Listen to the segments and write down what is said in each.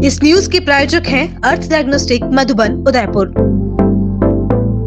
इस न्यूज के प्रायोजक हैं अर्थ डायग्नोस्टिक मधुबन उदयपुर।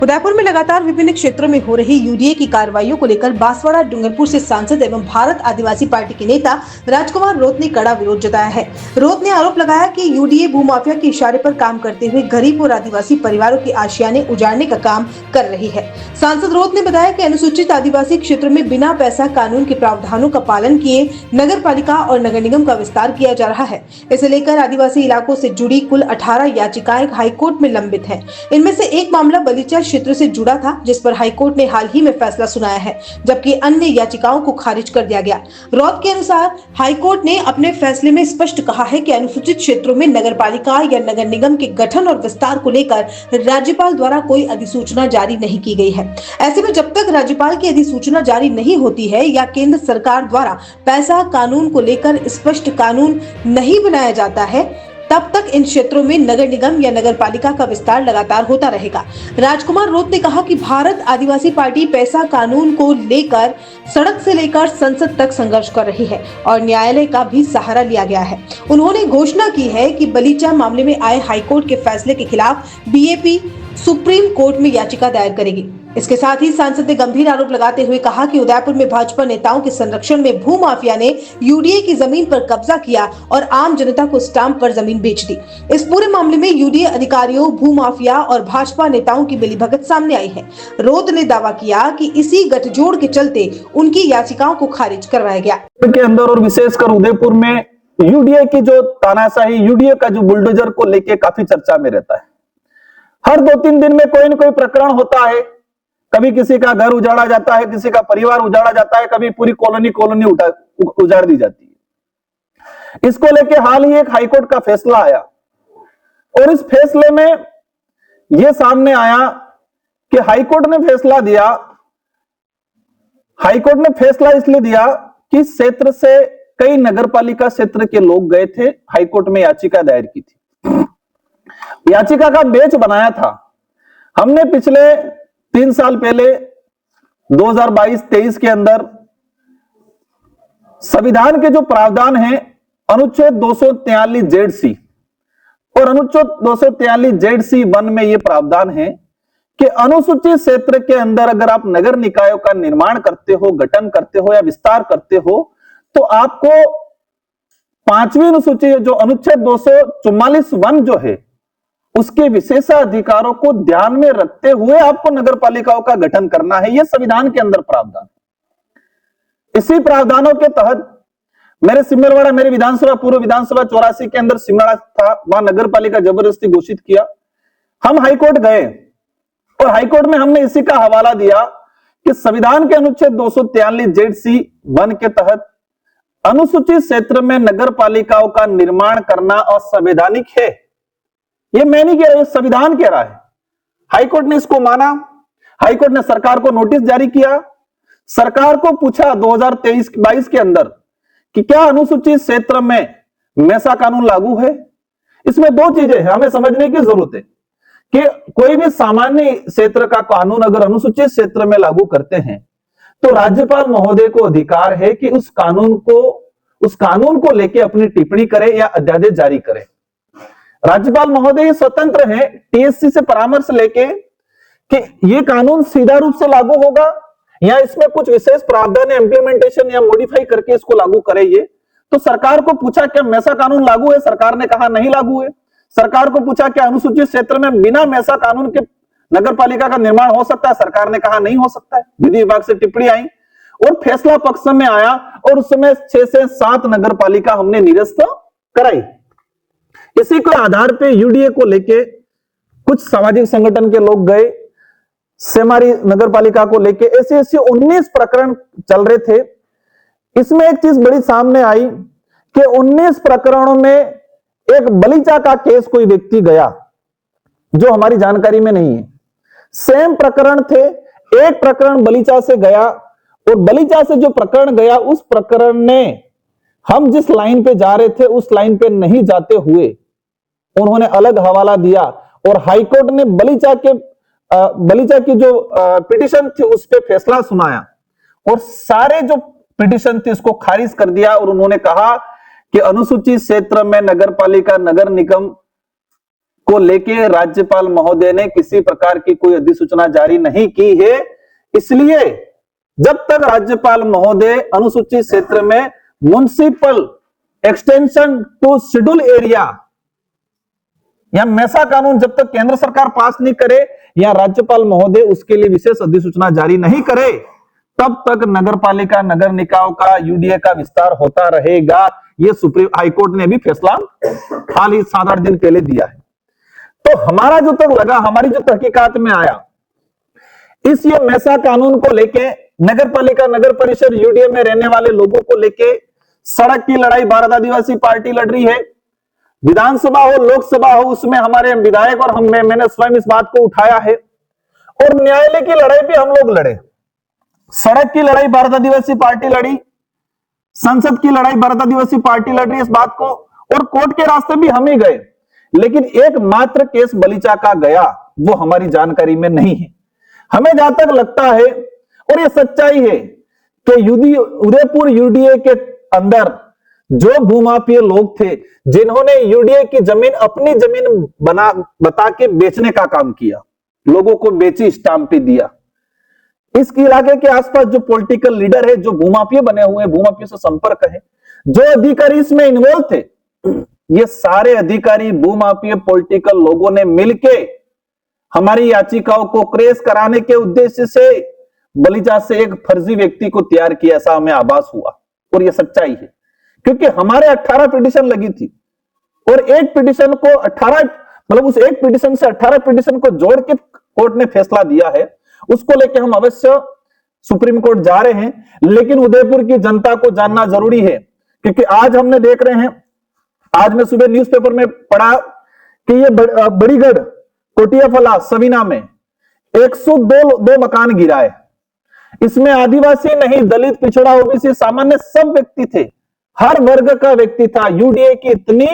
उदयपुर में लगातार विभिन्न क्षेत्रों में हो रही यूडीए की कार्रवाइयों को लेकर बांसवाड़ा डूंगरपुर से सांसद एवं भारत आदिवासी पार्टी के नेता राजकुमार रोत ने कड़ा विरोध जताया है। रोत ने आरोप लगाया कि यूडीए भूमाफिया के इशारे पर काम करते हुए गरीब और आदिवासी परिवारों की आशियाने उजाड़ने का काम कर रही है। सांसद रोत ने बताया कि अनुसूचित आदिवासी क्षेत्र में बिना पैसा कानून के प्रावधानों का पालन किए नगर पालिका और नगर निगम का विस्तार किया जा रहा है। इसे लेकर आदिवासी इलाकों से जुड़ी कुल 18 याचिकाएं हाईकोर्ट में लंबित है। इनमें से एक मामला बलीचा क्षेत्र से जुड़ा था, जिस पर हाईकोर्ट ने हाल ही में फैसला सुनाया है, जबकि अन्य याचिकाओं को खारिज कर दिया गया। रॉत के अनुसार हाईकोर्ट ने अपने फैसले में स्पष्ट कहा है कि अनुसूचित क्षेत्रों में नगरपालिका या नगर निगम के गठन और विस्तार को लेकर राज्यपाल द्वारा कोई अधिसूचना जारी नहीं की गई है। ऐसे में जब तक राज्यपाल की अधिसूचना जारी नहीं होती है या केंद्र सरकार द्वारा पैसा कानून को लेकर स्पष्ट कानून नहीं बनाया जाता है, तब तक इन क्षेत्रों में नगर निगम या नगर पालिका का विस्तार लगातार होता रहेगा। राजकुमार रोत ने कहा कि भारत आदिवासी पार्टी पैसा कानून को लेकर सड़क से लेकर संसद तक संघर्ष कर रही है और न्यायालय का भी सहारा लिया गया है। उन्होंने घोषणा की है कि बलीचा मामले में आए हाईकोर्ट के फैसले के खिलाफ बीएपी सुप्रीम कोर्ट में याचिका दायर करेगी। इसके साथ ही सांसद ने गंभीर आरोप लगाते हुए कहा कि उदयपुर में भाजपा नेताओं के संरक्षण में भूमाफिया ने यूडीए की जमीन पर कब्जा किया और आम जनता को स्टाम्प पर जमीन बेच दी। इस पूरे मामले में यूडीए अधिकारियों, भूमाफिया और भाजपा नेताओं की मिलीभगत सामने आई है। रोत ने दावा किया कि इसी गठजोड़ के चलते उनकी याचिकाओं को खारिज करवाया गया। के अंदर और विशेषकर उदयपुर में यूडीए की जो तानाशाही, यूडीए का जो बुलडोजर को लेके काफी चर्चा में रहता है। हर 2-3 दिन में कोई न कोई प्रकरण होता है। कभी किसी का घर उजाड़ा जाता है, किसी का परिवार उजाड़ा जाता है, कभी पूरी कॉलोनी उजाड़ दी जाती है। इसको लेके हाल ही एक हाईकोर्ट का फैसला आया और इस फैसले में यह सामने आया कि हाईकोर्ट ने फैसला इसलिए दिया कि क्षेत्र से कई नगरपालिका क्षेत्र के लोग गए थे, हाईकोर्ट में याचिका दायर की थी। याचिका का बेच बनाया था। हमने पिछले 3 साल पहले 2022-23 के अंदर संविधान के जो प्रावधान हैं, अनुच्छेद 243 ZC और अनुच्छेद 243 ZC 1 में यह प्रावधान है कि अनुसूचित क्षेत्र के अंदर अगर आप नगर निकायों का निर्माण करते हो, गठन करते हो या विस्तार करते हो, तो आपको 5वीं अनुसूची जो अनुच्छेद 244 1 जो है, उसके विशेषाधिकारों को ध्यान में रखते हुए आपको नगर पालिकाओं का गठन करना है। यह संविधान के अंदर प्रावधान। इसी प्रावधानों के तहत मेरे सिमरवाड़ा, मेरे विधानसभा, पूर्व विधानसभा 84 के अंदर सिमरवाड़ा था, वहां नगर पालिका जबरदस्ती घोषित किया। हम हाईकोर्ट गए और हाईकोर्ट में हमने इसी का हवाला दिया कि संविधान के अनुच्छेद 243 ZC 1 के तहत अनुसूचित क्षेत्र में नगर पालिकाओं का निर्माण करना असंवैधानिक है। ये मैं नहीं कह रहा, ये संविधान कह रहा है। हाईकोर्ट ने इसको माना। हाईकोर्ट ने सरकार को नोटिस जारी किया। सरकार को पूछा 2023-22 के अंदर कि क्या अनुसूचित क्षेत्र में मैसा कानून लागू है। इसमें 2 चीजें हैं, हमें समझने की जरूरत है कि कोई भी सामान्य क्षेत्र का कानून अगर अनुसूचित क्षेत्र में लागू करते हैं तो राज्यपाल महोदय को अधिकार है कि उस कानून को लेके अपनी टिप्पणी करे या अध्यादेश जारी करे। राज्यपाल महोदय स्वतंत्र हैं टीएससी से परामर्श लेके कि ये कानून सीधा रूप से लागू होगा या इसमें कुछ विशेष प्रावधान या इंप्लीमेंटेशन या मॉडिफाई करके इसको लागू करे। ये तो सरकार को पूछा क्या मैसा कानून लागू है, सरकार ने कहा नहीं लागू है। सरकार को पूछा क्या अनुसूचित क्षेत्र में बिना मैसा कानून के नगर पालिका का निर्माण हो सकता है, सरकार ने कहा नहीं हो सकता है। विधि विभाग से टिप्पणी आई और फैसला पक्ष में आया और उस समय 6 से 7 नगर पालिका हमने निरस्त कराई। इसी के आधार पे यूडीए को लेके कुछ सामाजिक संगठन के लोग गए, सेमारी नगर पालिका को लेके ऐसे 19 प्रकरण चल रहे थे। इसमें एक चीज बड़ी सामने आई कि 19 प्रकरणों में एक बलीचा का केस कोई व्यक्ति गया जो हमारी जानकारी में नहीं है। सेम प्रकरण थे, एक प्रकरण बलीचा से गया और बलीचा से जो प्रकरण गया उस प्रकरण ने हम जिस लाइन पे जा रहे थे उस लाइन पे नहीं जाते हुए उन्होंने अलग हवाला दिया और हाईकोर्ट ने बलीचा की जो पिटीशन थी उस पे फैसला सुनाया और सारे जो पिटीशन थी उसको खारिज कर दिया और उन्होंने कहा कि अनुसूचित क्षेत्र में नगर पालिका नगर निगम को लेके राज्यपाल महोदय ने किसी प्रकार की कोई अधिसूचना जारी नहीं की है। इसलिए जब तक राज्यपाल महोदय अनुसूचित क्षेत्र में municipal extension to schedule area या मैसा कानून जब तक केंद्र सरकार पास नहीं करे या राज्यपाल महोदय उसके लिए विशेष अधिसूचना जारी नहीं करे, तब तक नगर पालिका नगर निकायों का यूडीए का विस्तार होता रहेगा। यह सुप्रीम हाईकोर्ट ने भी फैसला हाल ही 7-8 दिन पहले दिया है। तो हमारा जो तक लगा, हमारी जो तहकीकात में आया, इस ये मैसा कानून को लेके नगर पालिका नगर परिषद यूडीए में रहने वाले लोगों को लेके सड़क की लड़ाई भारत आदिवासी पार्टी लड़ रही है। विधानसभा हो लोकसभा हो, उसमें हमारे विधायक और मैंने स्वयं इस बात को उठाया है। और न्यायालय की लड़ाई भी हम लोग लड़े। सड़क की लड़ाई भारत आदिवासी पार्टी लड़ी, संसद की लड़ाई भारत आदिवासी पार्टी लड़ रही है इस बात को, और कोर्ट के रास्ते भी हम ही गए। लेकिन एकमात्र केस बलीचा का गया, वो हमारी जानकारी में नहीं है। हमें जहां तक लगता है, और ये सच्चाई है, कि उदयपुर यूडीए के अंदर जो भूमाफिया लोग थे, जिन्होंने यूडीए की जमीन अपनी जमीन बता के बेचने का काम किया, लोगों को बेची, स्टाम्प दिया। इस इलाके के आसपास जो पॉलिटिकल लीडर है, जो भूमाफिया बने हुए, भूमाफिया से संपर्क है, जो अधिकारी इसमें इन्वॉल्व थे, ये सारे अधिकारी भूमाफिया पॉलिटिकल लोगों ने मिलके हमारी याचिकाओं को क्रेश कराने के उद्देश्य से बलीचा से एक फर्जी व्यक्ति को तैयार किया, ऐसा हमें आभास हुआ। और यह सच्चाई है, क्योंकि हमारे 18 पिटीशन लगी थी, और एक पिटीशन को 18 मतलब उस एक पिटीशन से 18 पिटीशन को जोड़ के कोर्ट ने फैसला दिया है। उसको लेके हम अवश्य सुप्रीम कोर्ट जा रहे हैं, लेकिन उदयपुर की जनता को जानना जरूरी है। क्योंकि आज हमने देख रहे हैं, आज मैं सुबह न्यूज़पेपर में पढ़ा कि ये बड़ीगढ़ कोटियाफला सवीना में 102 मकान गिरा है। इसमें आदिवासी नहीं, दलित, पिछड़ा, ओबीसी, सामान्य सब व्यक्ति थे, हर वर्ग का व्यक्ति था। यूडीए की इतनी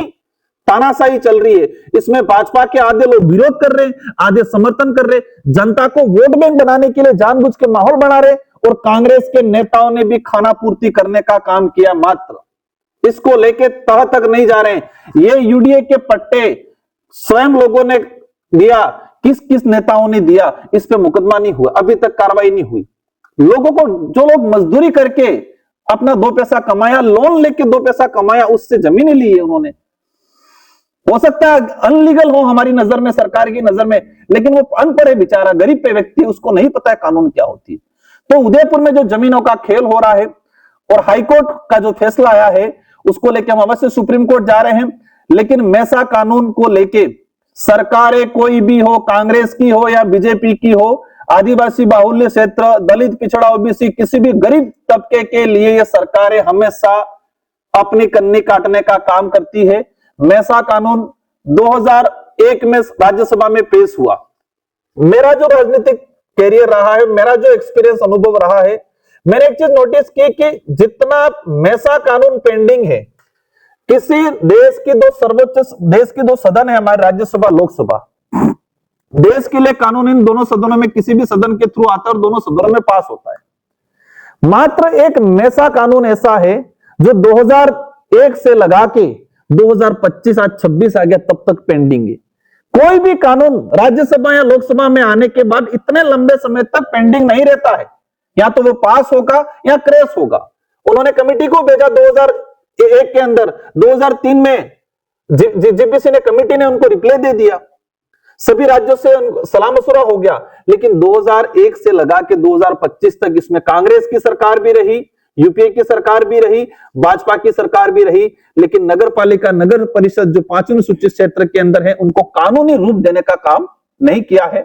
तानाशाही चल रही है, इसमें भाजपा के आधे लोग विरोध कर रहे हैं, आधे समर्थन कर रहे, जनता को वोट बैंक बनाने के लिए जानबूझ के माहौल बना रहे, और कांग्रेस के नेताओं ने भी खाना पूर्ति करने का काम किया। मात्र इसको लेके तह तक नहीं जा रहे हैं। ये यूडीए के पट्टे स्वयं लोगों ने दिया, किस किस नेताओं ने दिया, इस पे मुकदमा नहीं हुआ, अभी तक कार्रवाई नहीं हुई। लोगों को, जो लोग मजदूरी करके अपना 2 पैसा कमाया, लोन लेके 2 पैसा कमाया, उससे जमीनें ली है उन्होंने। हो सकता है अनलीगल हो हमारी नजर में, सरकार की नजर में, लेकिन वो अनपढ़ है बेचारा, गरीब पे व्यक्ति, उसको नहीं पता है कानून क्या होती है। तो उदयपुर में जो जमीनों का खेल हो रहा है, और हाईकोर्ट का जो फैसला आया है, उसको लेके हम अवश्य सुप्रीम कोर्ट जा रहे हैं। लेकिन मैसा कानून को लेके सरकारें कोई भी हो, कांग्रेस की हो या बीजेपी की हो, आदिवासी बाहुल्य क्षेत्र, दलित, पिछड़ा, ओबीसी, किसी भी गरीब तबके के लिए ये सरकारें हमेशा अपनी कन्नी काटने का काम करती है। मैसा कानून 2001 में राज्यसभा में पेश हुआ। मेरा जो राजनीतिक कैरियर रहा है, मेरा जो एक्सपीरियंस अनुभव रहा है, मैंने एक चीज नोटिस की कि जितना मैसा कानून पेंडिंग है, किसी देश की दो सदन है, हमारे राज्यसभा लोकसभा, देश के लिए कानून इन दोनों सदनों में किसी भी सदन के थ्रू आता है और दोनों सदनों में पास होता है। मात्र एक मैसा कानून ऐसा है जो 2001 से लगा के 2025 आज 26 आ गया, तब तक पेंडिंग है। कोई भी कानून राज्यसभा या लोकसभा में आने के बाद इतने लंबे समय तक पेंडिंग नहीं रहता है, या तो वो पास होगा या क्रैश होगा। उन्होंने कमेटी को भेजा 2001 के अंदर, 2003 में जेपीसी ने, कमेटी ने उनको रिप्लाई दे दिया, सभी राज्यों से सलाह मशुरा हो गया। लेकिन 2001 से लगा के 2025 तक इसमें कांग्रेस की सरकार भी रही, यूपीए की सरकार भी रही, भाजपा की सरकार भी रही, लेकिन नगर पालिका नगर परिषद जो 5 अनुसूचित क्षेत्र के अंदर है, उनको कानूनी रूप देने का काम नहीं किया है।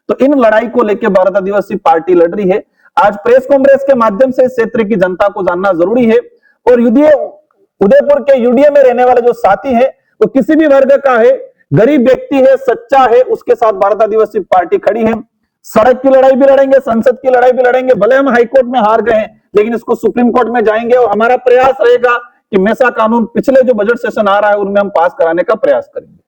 तो इन लड़ाई को लेकर भारत आदिवासी पार्टी लड़ रही है। आज प्रेस कॉन्फ्रेंस के माध्यम से इस क्षेत्र की जनता को जानना जरूरी है। और उदयपुर के यूडीए में रहने वाले जो साथी हैं, वो किसी भी वर्ग का है, गरीब व्यक्ति है, सच्चा है, उसके साथ भारत आदिवासी पार्टी खड़ी है। सड़क की लड़ाई भी लड़ेंगे, संसद की लड़ाई भी लड़ेंगे। भले हम हाईकोर्ट में हार गए हैं, लेकिन इसको सुप्रीम कोर्ट में जाएंगे, और हमारा प्रयास रहेगा कि मैसा कानून पिछले जो बजट सेशन आ रहा है उनमें हम पास कराने का प्रयास करेंगे।